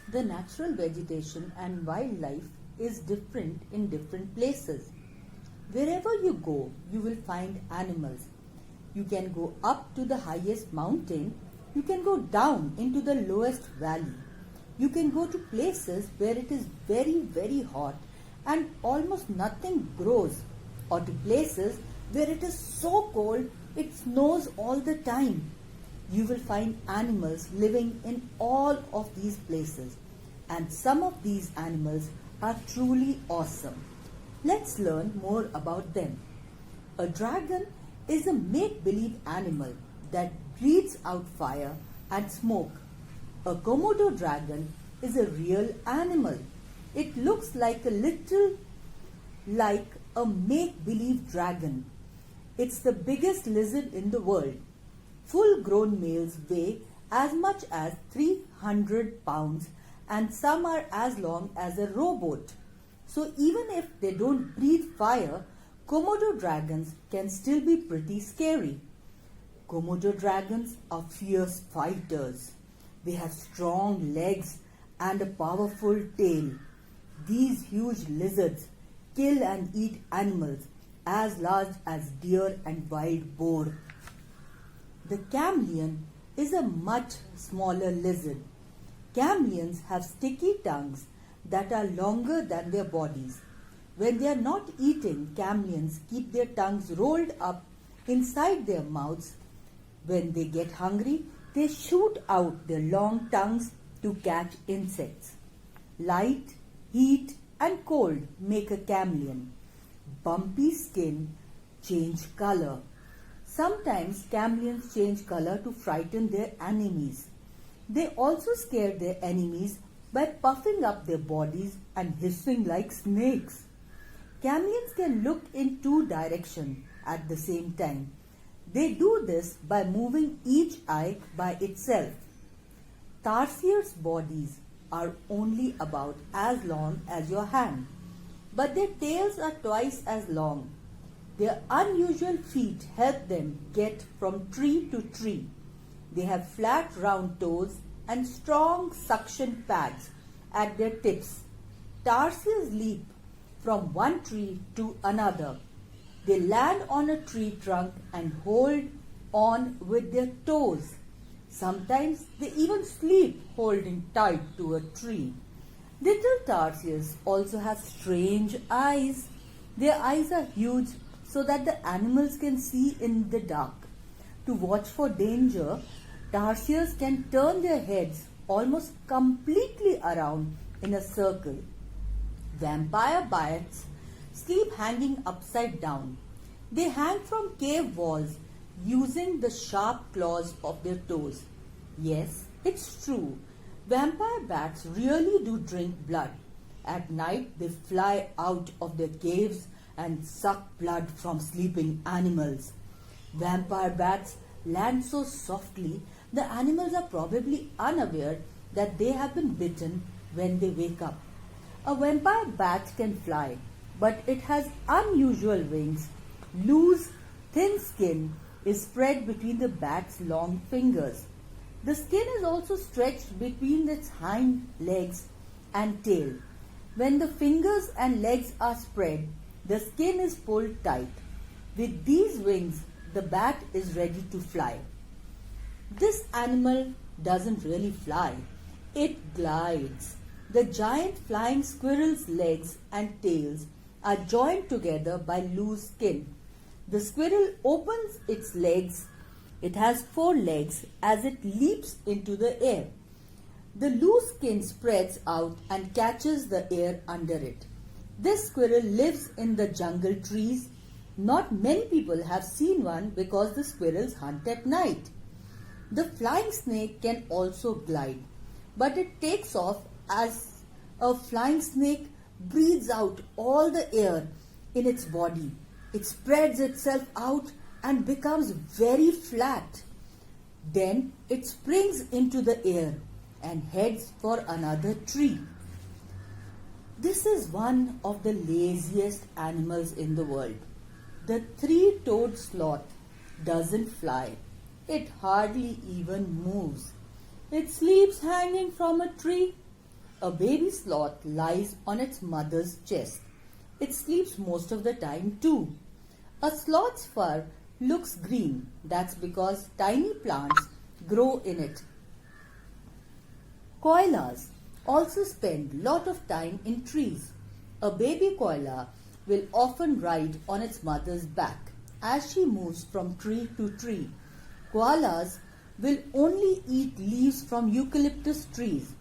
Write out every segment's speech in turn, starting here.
The natural vegetation and wildlife is different in different places. Wherever you go, you will find animals. You can go up to the highest mountain, you can go down into the lowest valley. You can go to places where it is very, very hot and almost nothing grows, or to places where it is so cold it snows all the time. You will find animals living in all of these places, and some of these animals are truly awesome. Let's learn more about them. A dragon is a make-believe animal that breathes out fire and smoke. A Komodo dragon is a real animal. It looks like a little like a make-believe dragon. It's the biggest lizard in the world. Full-grown males weigh as much as 300 pounds and some are as long as a rowboat. So even if they don't breathe fire, Komodo dragons can still be pretty scary. Komodo dragons are fierce fighters. They have strong legs and a powerful tail. These huge lizards kill and eat animals as large as deer and wild boar. The chameleon is a much smaller lizard. Chameleons have sticky tongues that are longer than their bodies. When they are not eating, chameleons keep their tongues rolled up inside their mouths. When they get hungry, they shoot out their long tongues to catch insects. Light, heat, and cold make a chameleon. Bumpy skin change color. Sometimes chameleons change color to frighten their enemies. They also scare their enemies by puffing up their bodies and hissing like snakes. Chameleons can look in two directions at the same time. They do this by moving each eye by itself. Tarsiers' bodies are only about as long as your hand, but their tails are twice as long. Their unusual feet help them get from tree to tree. They have flat round toes and strong suction pads at their tips. Tarsiers leap from one tree to another. They land on a tree trunk and hold on with their toes. Sometimes they even sleep holding tight to a tree. Little tarsiers also have strange eyes. Their eyes are huge so that the animals can see in the dark. To watch for danger, tarsiers can turn their heads almost completely around in a circle. Vampire bats sleep hanging upside down. They hang from cave walls using the sharp claws of their toes. Yes, it's true. Vampire bats really do drink blood. At night, they fly out of their caves and suck blood from sleeping animals. Vampire bats land so softly, the animals are probably unaware that they have been bitten when they wake up. A vampire bat can fly, but it has unusual wings. Loose, thin skin is spread between the bat's long fingers. The skin is also stretched between its hind legs and tail. When the fingers and legs are spread, the skin is pulled tight. With these wings, the bat is ready to fly. This animal doesn't really fly. It glides. The giant flying squirrel's legs and tails are joined together by loose skin. The squirrel opens its legs. It has 4 legs as it leaps into the air. The loose skin spreads out and catches the air under it. This squirrel lives in the jungle trees. Not many people have seen one because the squirrels hunt at night. The flying snake can also glide, but it takes off as a flying snake breathes out all the air in its body. It spreads itself out and becomes very flat. Then it springs into the air and heads for another tree. This is one of the laziest animals in the world. The 3-toed sloth doesn't fly. It hardly even moves. It sleeps hanging from a tree. A baby sloth lies on its mother's chest. It sleeps most of the time too. A sloth's fur looks green. That's because tiny plants grow in it. Koalas also spend lot of time in trees. A baby koala will often ride on its mother's back as she moves from tree to tree. Koalas will only eat leaves from eucalyptus trees.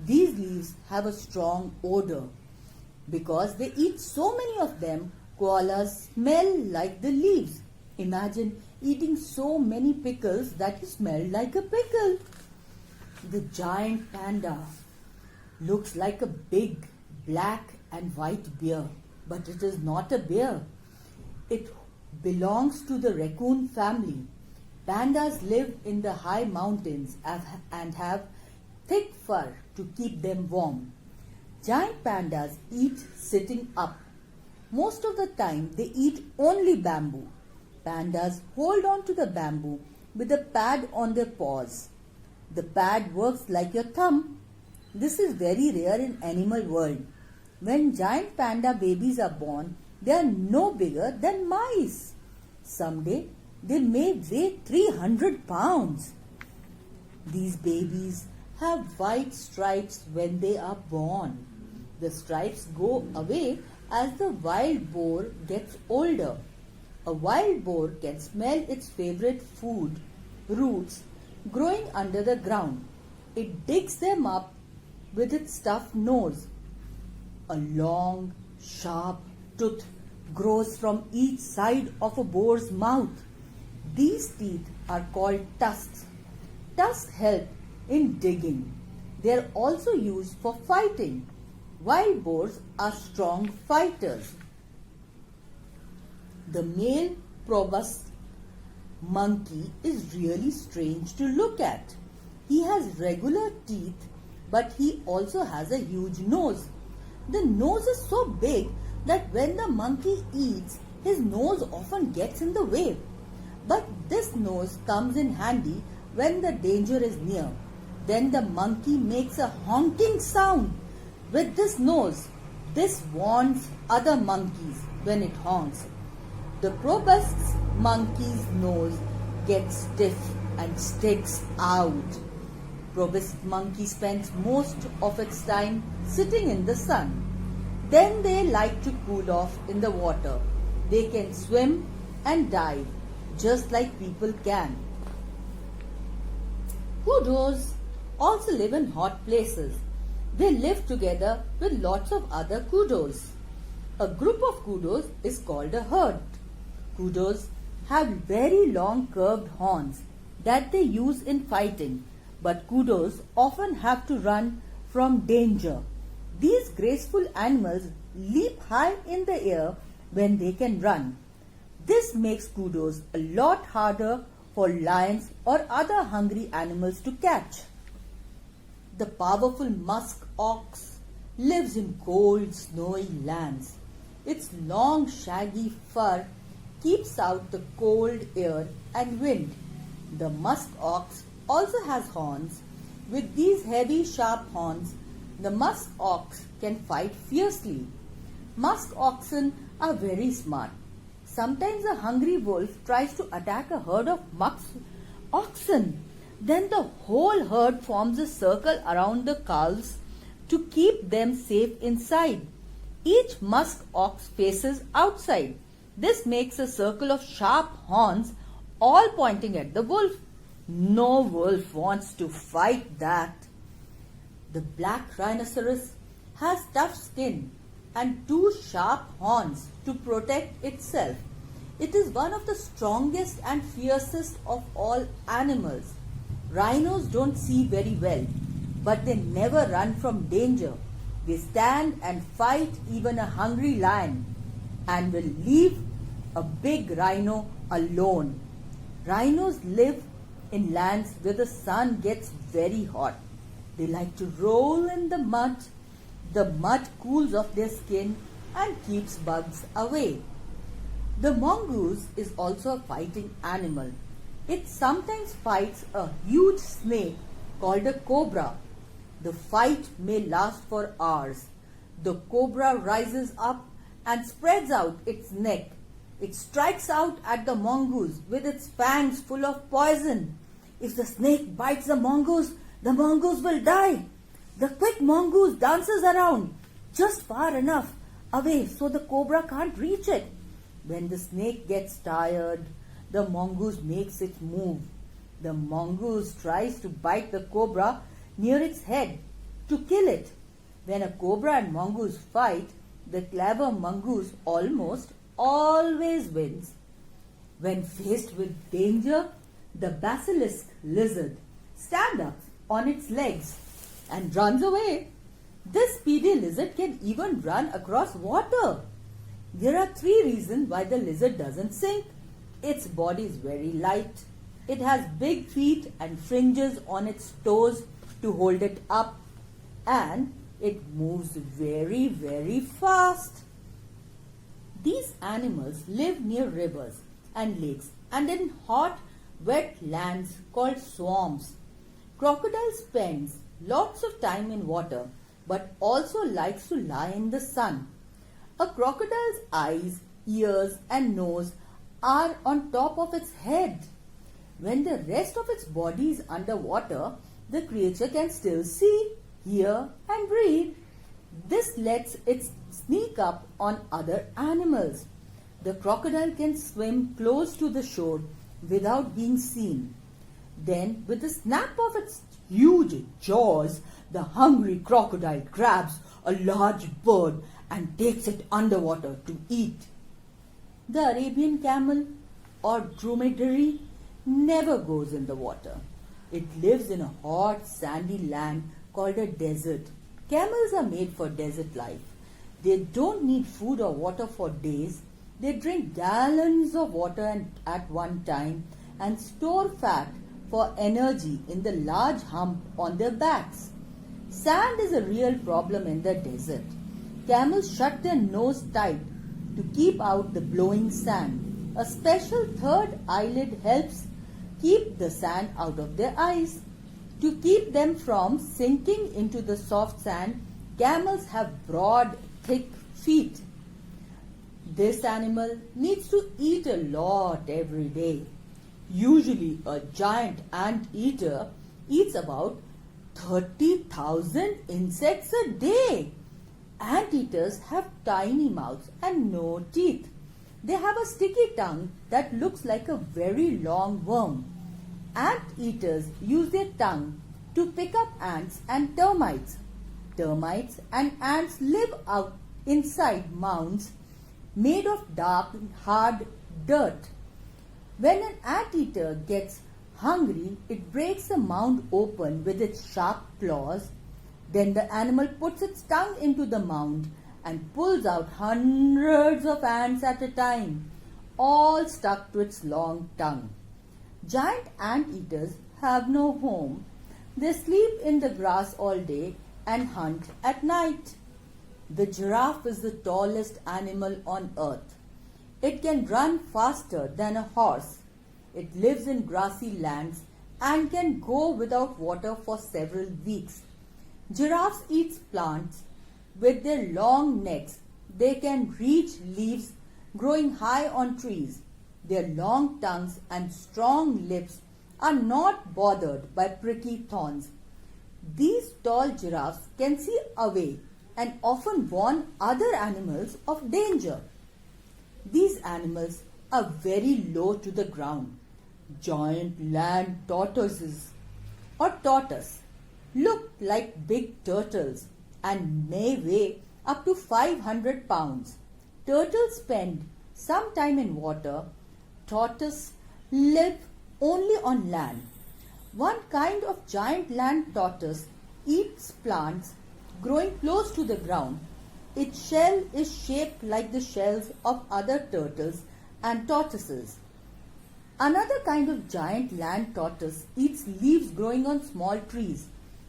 These leaves have a strong odor. Because they eat so many of them, koalas smell like the leaves. Imagine eating so many pickles that you smell like a pickle. The giant panda looks like a big black and white bear, but it is not a bear. It belongs to the raccoon family. Pandas live in the high mountains and have thick fur to keep them warm. Giant pandas eat sitting up. Most of the time they eat only bamboo. Pandas hold on to the bamboo with a pad on their paws. The pad works like your thumb. This is very rare in animal world. When giant panda babies are born, they are no bigger than mice. Someday they may weigh 300 pounds. These babies have white stripes when they are born. The stripes go away as the wild boar gets older. A wild boar can smell its favorite food, roots, growing under the ground. It digs them up with its stuffed nose. A long, sharp tooth grows from each side of a boar's mouth. These teeth are called tusks. Tusks help in digging. They are also used for fighting. Wild boars are strong fighters. The male proboscis monkey is really strange to look at. He has regular teeth, but he also has a huge nose. The nose is so big that when the monkey eats, his nose often gets in the way. But this nose comes in handy when the danger is near. Then the monkey makes a honking sound with this nose. This warns other monkeys when it honks. The proboscis monkey's nose gets stiff and sticks out. Proboscis monkey spends most of its time sitting in the sun. Then they like to cool off in the water. They can swim and dive just like people can. Kudos also live in hot places. They live together with lots of other kudos. A group of kudos is called a herd. Kudos have very long curved horns that they use in fighting, but kudos often have to run from danger. These graceful animals leap high in the air when they can run. This makes kudos a lot harder for lions or other hungry animals to catch. The powerful musk ox lives in cold, snowy lands. Its long, shaggy fur keeps out the cold air and wind. The musk ox also has horns. With these heavy, sharp horns, the musk ox can fight fiercely. Musk oxen are very smart. Sometimes a hungry wolf tries to attack a herd of musk oxen. Then the whole herd forms a circle around the calves to keep them safe inside. Each musk ox faces outside. This makes a circle of sharp horns all pointing at the wolf. No wolf wants to fight that. The black rhinoceros has tough skin and two sharp horns to protect itself. It is one of the strongest and fiercest of all animals. Rhinos don't see very well, but they never run from danger. They stand and fight even a hungry lion and will leave a big rhino alone. Rhinos live in lands where the sun gets very hot. They like to roll in the mud. The mud cools off their skin and keeps bugs away. The mongoose is also a fighting animal. It sometimes fights a huge snake called a cobra. The fight may last for hours. The cobra rises up and spreads out its neck. It strikes out at the mongoose with its fangs full of poison. If the snake bites the mongoose will die. The quick mongoose dances around just far enough away so the cobra can't reach it. When the snake gets tired, the mongoose makes it move. The mongoose tries to bite the cobra near its head to kill it. When a cobra and mongoose fight, the clever mongoose almost always wins. When faced with danger, the basilisk lizard stands up on its legs and runs away. This speedy lizard can even run across water. There are 3 reasons why the lizard doesn't sink. Its body is very light. It has big feet and fringes on its toes to hold it up. And it moves very, very fast. These animals live near rivers and lakes and in hot, wet lands called swamps. Crocodile spends lots of time in water but also likes to lie in the sun. A crocodile's eyes, ears and nose are on top of its head. When the rest of its body is underwater, the creature can still see, hear and breathe. This lets it sneak up on other animals. The crocodile can swim close to the shore without being seen. Then, with a snap of its huge jaws, the hungry crocodile grabs a large bird and takes it underwater to eat. The Arabian camel or dromedary never goes in the water. It lives in a hot, sandy land called a desert. Camels are made for desert life. They don't need food or water for days. They drink gallons of water at one time and store fat for energy in the large hump on their backs. Sand is a real problem in the desert. Camels shut their nose tight to keep out the blowing sand. A special third eyelid helps keep the sand out of their eyes. To keep them from sinking into the soft sand, camels have broad, thick feet. This animal needs to eat a lot every day. Usually, a giant anteater eats about 30,000 insects a day. Anteaters have tiny mouths and no teeth. They have a sticky tongue that looks like a very long worm. Anteaters use their tongue to pick up ants and termites. Termites and ants live out inside mounds made of dark, hard dirt. When an anteater gets hungry, it breaks the mound open with its sharp claws. Then the animal puts its tongue into the mound and pulls out hundreds of ants at a time, all stuck to its long tongue. Giant anteaters have no home. They sleep in the grass all day and hunt at night. The giraffe is the tallest animal on earth. It can run faster than a horse. It lives in grassy lands and can go without water for several weeks. Giraffes eat plants. With their long necks, they can reach leaves growing high on trees. Their long tongues and strong lips are not bothered by prickly thorns. These tall giraffes can see away and often warn other animals of danger. These animals are very low to the ground. Giant land tortoises or tortoise look like big turtles and may weigh up to 500 pounds. Turtles spend some time in water. Tortoises live only on land. One kind of giant land tortoise eats plants growing close to the ground. Its shell is shaped like the shells of other turtles and tortoises. Another kind of giant land tortoise eats leaves growing on small trees.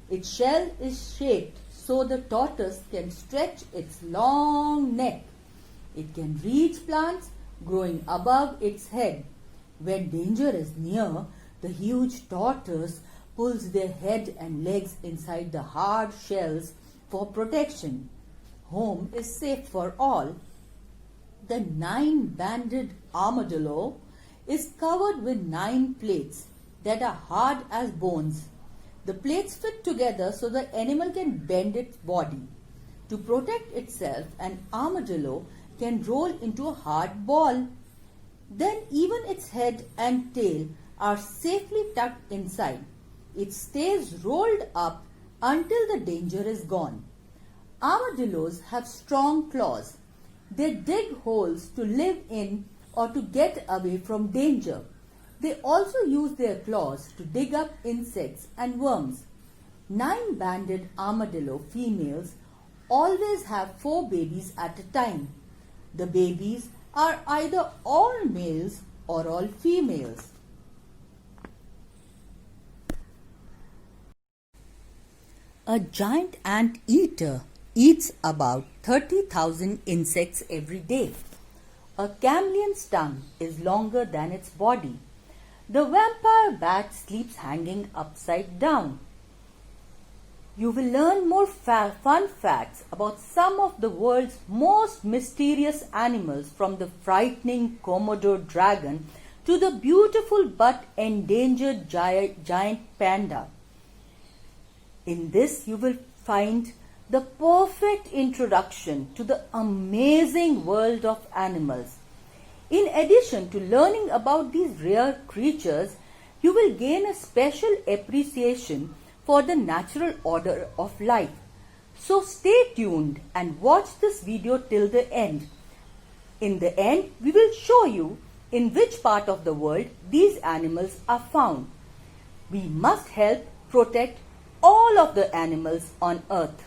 Its shell is shaped so the tortoise can stretch its long neck. It can reach plants growing above its head. When danger is near, the huge tortoise pulls their head and legs inside the hard shells for protection. Home is safe for all. The 9-banded armadillo is covered with 9 plates that are hard as bones. The plates fit together so the animal can bend its body. To protect itself, an armadillo can roll into a hard ball. Then even its head and tail are safely tucked inside. It stays rolled up until the danger is gone. Armadillos have strong claws. They dig holes to live in or to get away from danger. They also use their claws to dig up insects and worms. 9-banded armadillo females always have 4 babies at a time. The babies are either all males or all females. A giant ant eater eats about 30,000 insects every day. A chameleon's tongue is longer than its body. The vampire bat sleeps hanging upside down. You will learn more fun facts about some of the world's most mysterious animals, from the frightening Komodo dragon to the beautiful but endangered giant panda. In this, you will find the perfect introduction to the amazing world of animals. In addition to learning about these rare creatures, you will gain a special appreciation for the natural order of life. So stay tuned and watch this video till the end. In the end, we will show you in which part of the world these animals are found. We must help protect all of the animals on earth.